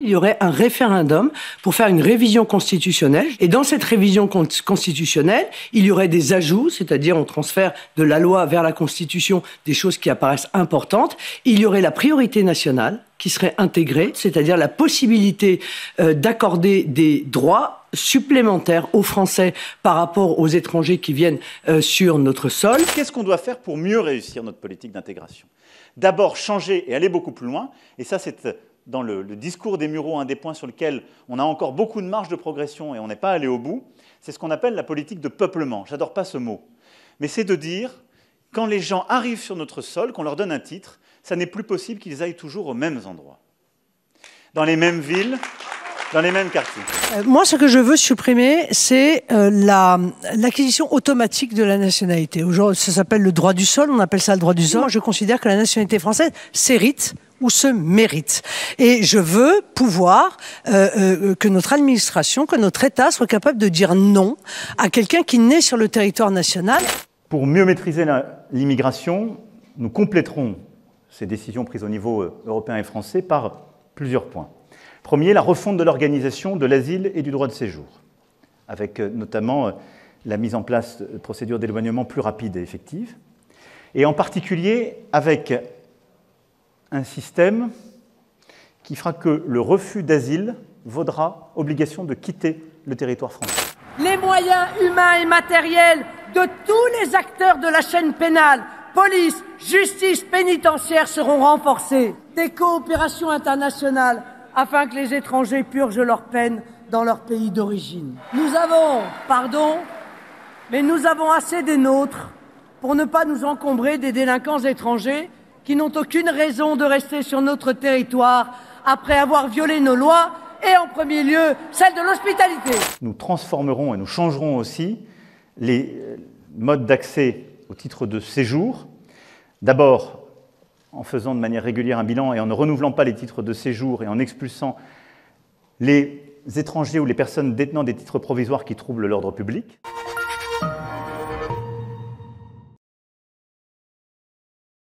il y aurait un référendum pour faire une révision constitutionnelle. Et dans cette révision constitutionnelle, il y aurait des ajouts, c'est-à-dire on transfère de la loi vers la Constitution des choses qui apparaissent importantes. Il y aurait la priorité nationale qui serait intégrée, c'est-à-dire la possibilité d'accorder des droits supplémentaires aux Français par rapport aux étrangers qui viennent sur notre sol. Qu'est-ce qu'on doit faire pour mieux réussir notre politique d'intégration? D'abord, changer et aller beaucoup plus loin. Et ça, c'est dans le discours des Mureaux, un des points sur lesquels on a encore beaucoup de marge de progression et on n'est pas allé au bout. C'est ce qu'on appelle la politique de peuplement. J'adore pas ce mot. Mais c'est de dire, quand les gens arrivent sur notre sol, qu'on leur donne un titre, ça n'est plus possible qu'ils aillent toujours aux mêmes endroits, dans les mêmes villes, dans les mêmes quartiers. Moi, ce que je veux supprimer, c'est l'acquisition automatique de la nationalité. Aujourd'hui, ça s'appelle le droit du sol, on appelle ça le droit du sol. Moi, je considère que la nationalité française s'hérite ou se mérite. Et je veux pouvoir que notre administration, que notre État soit capable de dire non à quelqu'un qui naît sur le territoire national. Pour mieux maîtriser l'immigration, nous compléterons ces décisions prises au niveau européen et français par plusieurs points. Premier, la refonte de l'organisation de l'asile et du droit de séjour, avec notamment la mise en place de procédures d'éloignement plus rapides et effectives, et en particulier avec un système qui fera que le refus d'asile vaudra obligation de quitter le territoire français. Les moyens humains et matériels de tous les acteurs de la chaîne pénale, police, justice, pénitentiaire seront renforcés. Des coopérations internationales afin que les étrangers purgent leurs peines dans leur pays d'origine. Nous avons assez des nôtres pour ne pas nous encombrer des délinquants étrangers qui n'ont aucune raison de rester sur notre territoire après avoir violé nos lois et en premier lieu celle de l'hospitalité. Nous transformerons et nous changerons aussi les modes d'accès au titre de séjour. D'abord, en faisant de manière régulière un bilan et en ne renouvelant pas les titres de séjour et en expulsant les étrangers ou les personnes détenant des titres provisoires qui troublent l'ordre public.